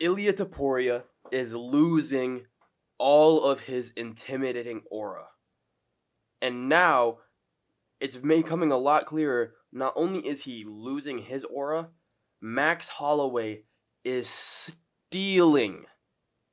Ilia Topuria is losing all of his intimidating aura. And now it's becoming a lot clearer. Not only is he losing his aura, Max Holloway is stealing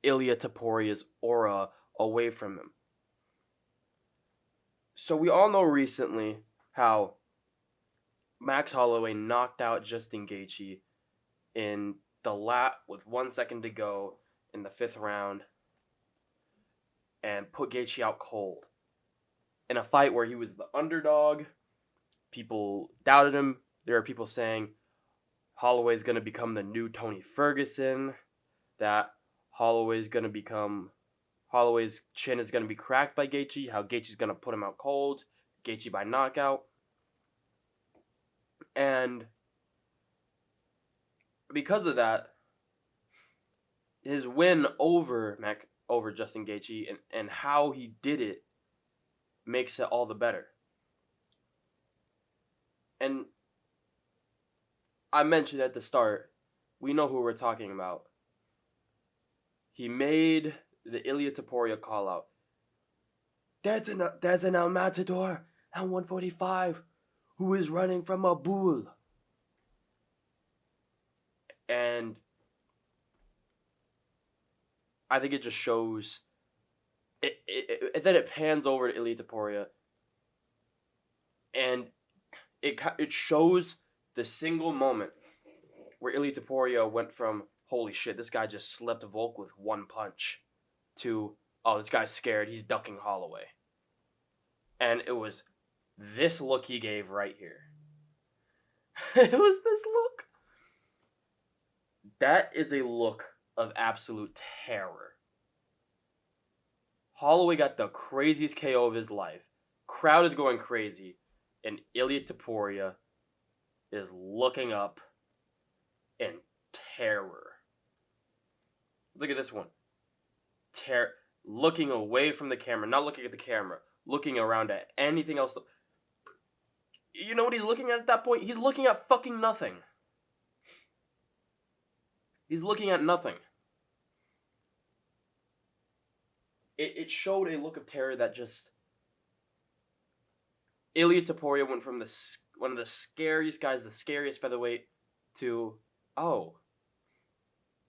Ilia Topuria's aura away from him. So we all know recently how Max Holloway knocked out Justin Gaethje in the lap with 1 second to go in the fifth round and put Gaethje out cold in a fight where he was the underdog. People doubted him. There are people saying Holloway's going to become the new Tony Ferguson, that Holloway's chin is going to be cracked by Gaethje, how Gaethje's going to put him out cold, Gaethje by knockout. And because of that, his win over Justin Gaethje and how he did it makes it all the better. And I mentioned at the start, we know who we're talking about. He made the Ilia Topuria call out. There's an El Matador at 145 who is running from a bull. And I think it just shows. Then it pans over to Ilia Topuria, and it shows the single moment where Ilia Topuria went from holy shit, this guy just slept Volk with one punch, to oh, this guy's scared, he's ducking Holloway. And it was this look he gave right here. It was this look. That is a look of absolute terror. Holloway got the craziest KO of his life. Crowd is going crazy. And Ilia Topuria is looking up in terror. Look at this one. Looking away from the camera. Not looking at the camera. Looking around at anything else. You know what he's looking at that point? He's looking at fucking nothing. He's looking at nothing. It showed a look of terror that just... Ilia Topuria went from one of the scariest guys, the scariest featherweight, to, oh,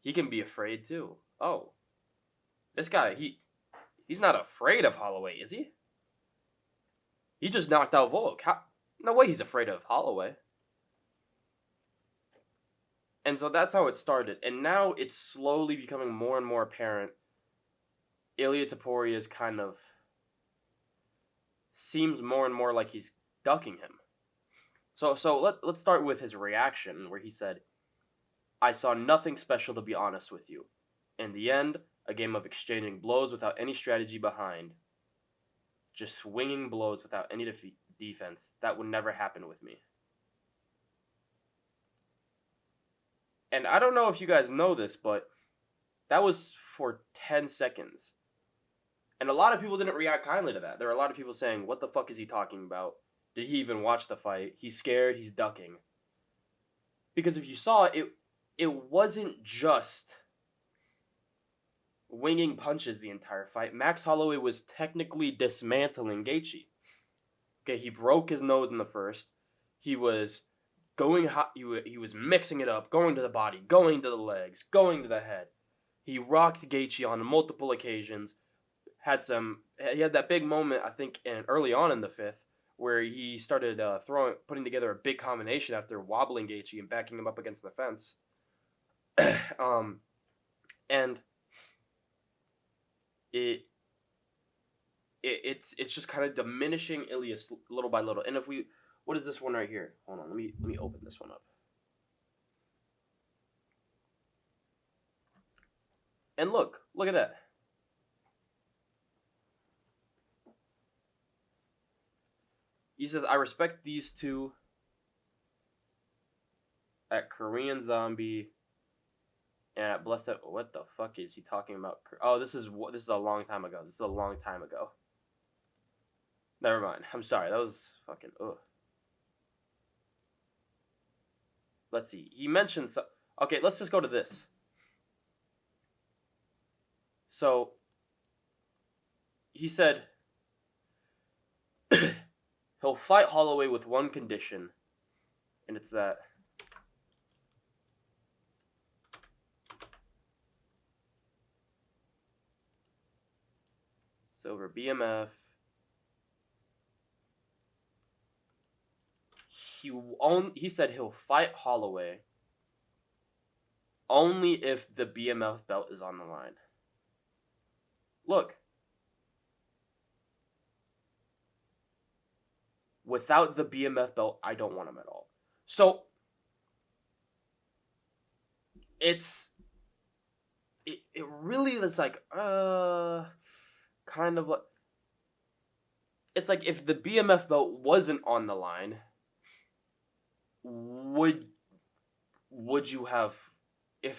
he can be afraid too. Oh, this guy, he's not afraid of Holloway, is he? He just knocked out Volk. No way he's afraid of Holloway. And so that's how it started. And now it's slowly becoming more and more apparent. Ilia Topuria is kind of... seems more and more like he's ducking him. So let's start with his reaction, where he said, I saw nothing special, to be honest with you. In the end, a game of exchanging blows without any strategy behind. Just swinging blows without any defense. That would never happen with me. And I don't know if you guys know this, but that was for 10 seconds. And a lot of people didn't react kindly to that. There are a lot of people saying, what the fuck is he talking about? Did he even watch the fight? He's scared, he's ducking. Because if you saw it wasn't just winging punches the entire fight. Max Holloway was technically dismantling Gaethje. Okay, he broke his nose in the first. He was going hot. He was mixing it up, going to the body, going to the legs, going to the head. He rocked Gaethje on multiple occasions. He had that big moment, I think, early on in the fifth, where he started putting together a big combination after wobbling Gaethje and backing him up against the fence. And it's just kind of diminishing Ilias little by little. And what is this one right here? Hold on, let me open this one up. And look at that. He says, I respect these two at Korean Zombie and at Blessed... What the fuck is he talking about? Oh, this is a long time ago. This is a long time ago. Never mind. I'm sorry. That was fucking... Ugh. Let's see. He mentioned... Okay, let's just go to this. So he said he'll fight Holloway with one condition, and it's that silver BMF. He said he'll fight Holloway only if the BMF belt is on the line. Look, without the BMF belt, I don't want him at all. So it really is like kind of like, it's like if the BMF belt wasn't on the line, would you have,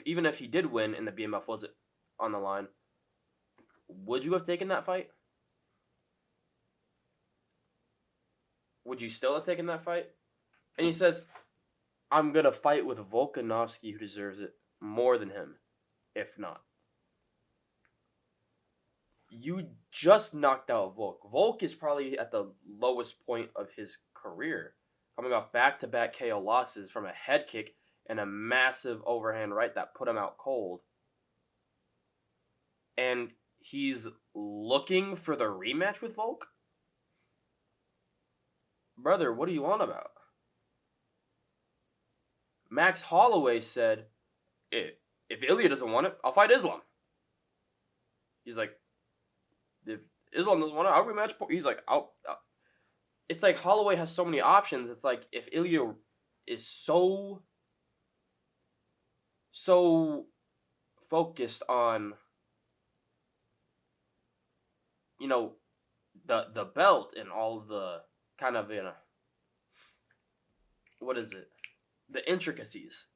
even if he did win and the BMF wasn't on the line, would you have taken that fight? Would you still have taken that fight? And he says, I'm going to fight with Volkanovski, who deserves it more than him, if not. You just knocked out Volk. Volk is probably at the lowest point of his career, coming off back-to-back KO losses from a head kick and a massive overhand right that put him out cold. And he's looking for the rematch with Volk? Brother, what are you on about? Max Holloway said, if Ilia doesn't want it, I'll fight Islam. He's like, if Islam doesn't want it, I'll rematch. He's like, I'll. It's like Holloway has so many options. It's like if Ilia is so focused on, the belt and all the kind of, what is it? The intricacies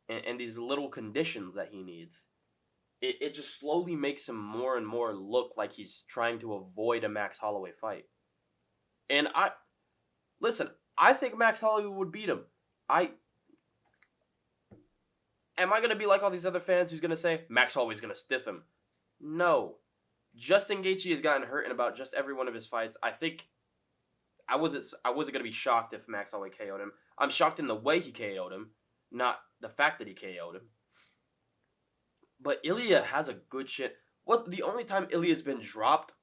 and these little conditions that he needs. It just slowly makes him more and more look like he's trying to avoid a Max Holloway fight. And I think Max Holloway would beat him. Am I going to be like all these other fans who's going to say, Max Holloway's going to stiff him? No. Justin Gaethje has gotten hurt in about just every one of his fights. I think I wasn't going to be shocked if Max Holloway KO'd him. I'm shocked in the way he KO'd him, not the fact that he KO'd him. But Ilia has a good shit. The only time Ilia's been dropped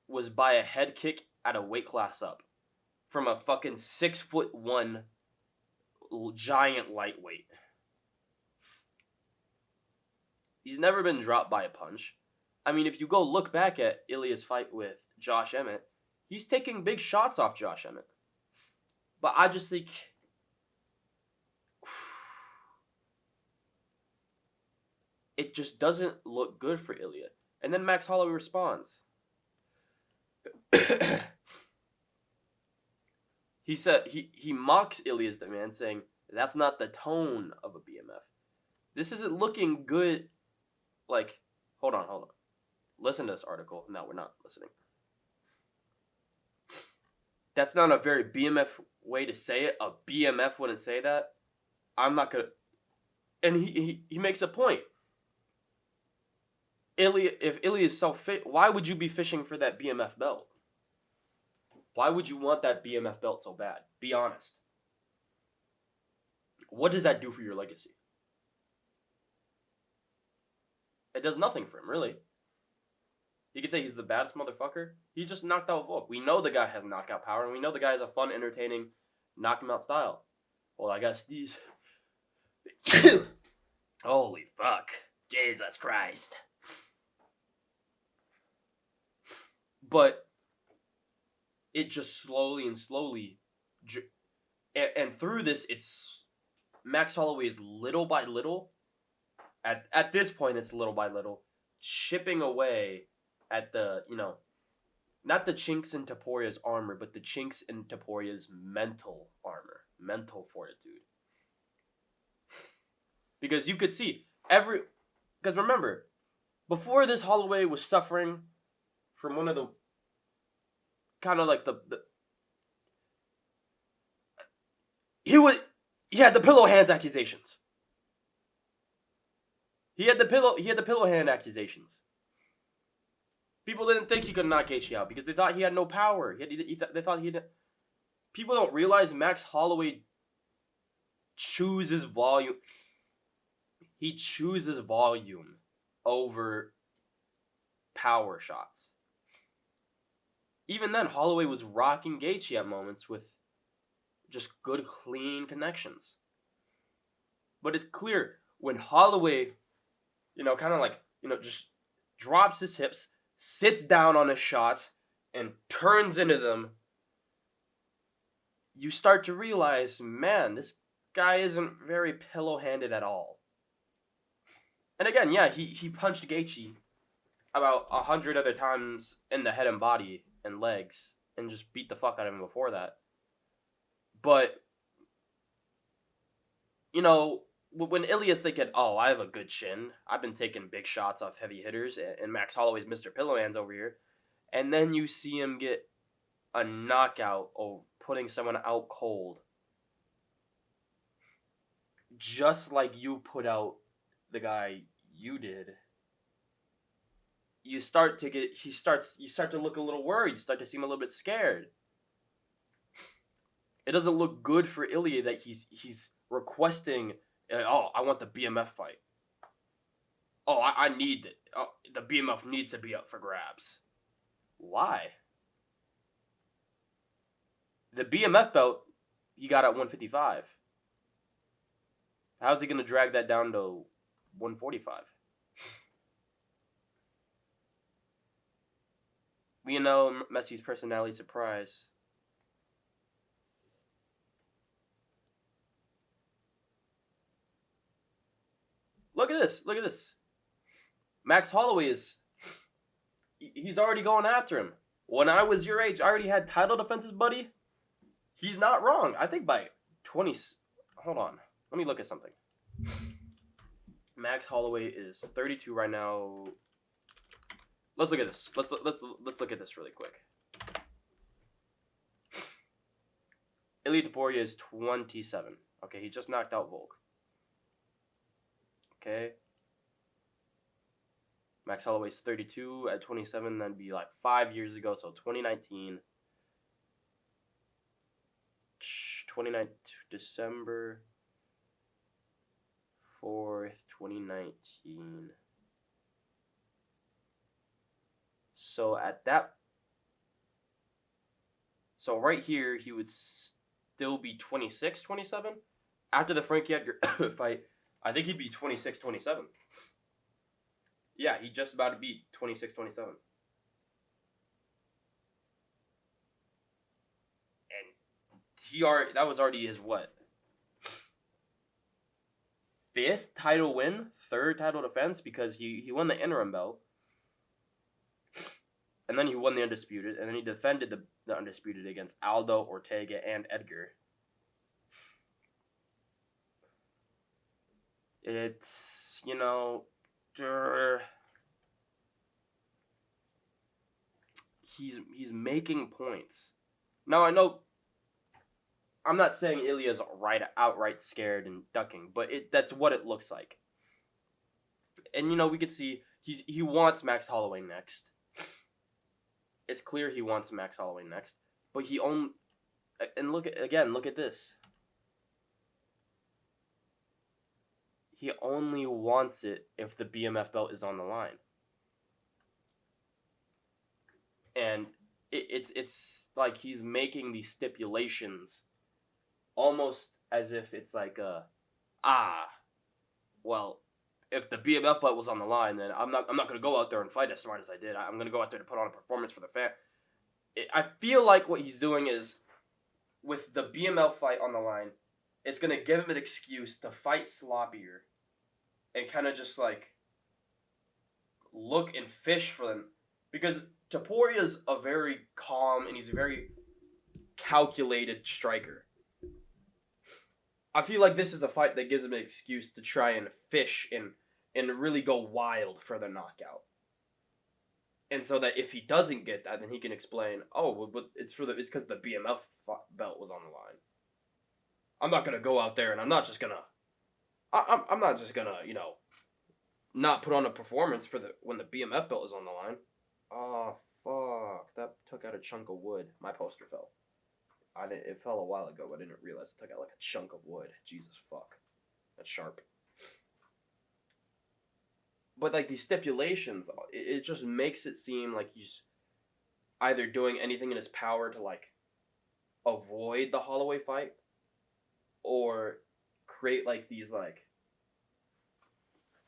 was by a head kick at a weight class up from a fucking 6'1" giant lightweight. He's never been dropped by a punch. I mean, if you go look back at Ilia's fight with Josh Emmett, he's taking big shots off Josh Emmett. But I just think it just doesn't look good for Ilia. And then Max Holloway responds. He said he mocks Ilia's demand, saying, that's not the tone of a BMF. This isn't looking good. Like, hold on. Listen to this article. No, we're not listening. That's not a very BMF way to say it. A BMF wouldn't say that. I'm not going to... And he makes a point. If Ilia is so fit, why would you be fishing for that BMF belt? Why would you want that BMF belt so bad? Be honest. What does that do for your legacy? It does nothing for him, really. You could say he's the baddest motherfucker. He just knocked out Volk. We know the guy has knockout power, and we know the guy has a fun, entertaining, knock him out style. Well, I guess these... Holy fuck. Jesus Christ. But it just slowly, and through this, it's Max Holloway is little by little, at this point, it's little by little, chipping away at the, not the chinks in Topuria's armor, but the chinks in Topuria's mental armor, mental fortitude. Because you could see because remember, before this, Holloway was suffering from one of the, kind of like he had the pillow hands accusations. He had the pillow hand accusations. People didn't think he could knock Gaethje out because they thought he had no power. They thought he had. People don't realize Max Holloway chooses volume. He chooses volume over power shots. Even then, Holloway was rocking Gaethje at moments with just good, clean connections. But it's clear when Holloway, kind of like, just drops his hips, sits down on his shots, and turns into them, you start to realize, man, this guy isn't very pillow-handed at all. And again, yeah, he punched Gaethje about 100 other times in the head and body and legs and just beat the fuck out of him before that. But, when Ilia's thinking, oh, I have a good chin, I've been taking big shots off heavy hitters, and Max Holloway's Mr. Pillowhands over here, and then you see him get a knockout or putting someone out cold, just like you put out the guy you did, you start to look a little worried. You start to seem a little bit scared. It doesn't look good for Ilia that he's requesting, oh, I want the BMF fight. Oh, I need it. Oh, the BMF needs to be up for grabs. Why? The BMF belt he got at 155. How's he going to drag that down to 145? We know Messi's personality surprise. Look at this. Max Holloway he's already going after him. When I was your age, I already had title defenses, buddy. He's not wrong. I think by 20... Hold on. Let me look at something. Max Holloway is 32 right now. Let's look at this. Let's look at this really quick. Ilia Topuria is 27. Okay, he just knocked out Volk. Okay. Max Holloway's 32 at 27. That'd be like 5 years ago, so 2019. 29 December 4th, 2019. So right here, he would still be 26, 27. After the Frankie Edgar fight, I think he'd be 26, 27. Yeah, he just about to be 26, 27. And that was already his what? 5th title win? 3rd title defense? Because he won the interim belt. And then he won the Undisputed. And then he defended the Undisputed against Aldo, Ortega, and Edgar. It's, he's making points. Now, I know I'm not saying Ilia's outright scared and ducking, but that's what it looks like. And, we could see he wants Max Holloway next. It's clear he wants Max Holloway next. But look at this. He only wants it if the BMF belt is on the line. And it's like he's making these stipulations almost as if it's like well, if the BMF belt was on the line, then I'm not going to go out there and fight as smart as I did. I'm going to go out there to put on a performance for the fan. I feel like what he's doing is, with the BMF fight on the line, it's going to give him an excuse to fight sloppier and kind of just like look and fish for them. Because Topuria's a very calm and he's a very calculated striker. I feel like this is a fight that gives him an excuse to try and fish and really go wild for the knockout. And so that if he doesn't get that, then he can explain, but it's because the BMF belt was on the line. I'm not gonna go out there and I'm not just gonna, not put on a performance for when the BMF belt is on the line. Oh fuck! That took out a chunk of wood. My poster fell. It fell a while ago, but I didn't realize it took out like a chunk of wood. Jesus fuck. That's sharp. But like these stipulations, it just makes it seem like he's either doing anything in his power to like avoid the Holloway fight, or create like these like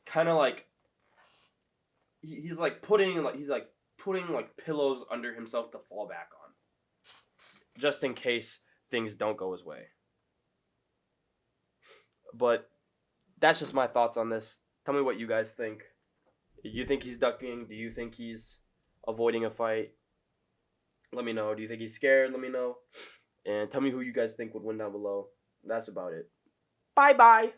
kind of like he's like putting like pillows under himself to fall back on, just in case things don't go his way. But that's just my thoughts on this. Tell me what you guys think. Do you think he's ducking? Do you think he's avoiding a fight? Let me know. Do you think he's scared? Let me know. And tell me who you guys think would win down below. That's about it. Bye bye.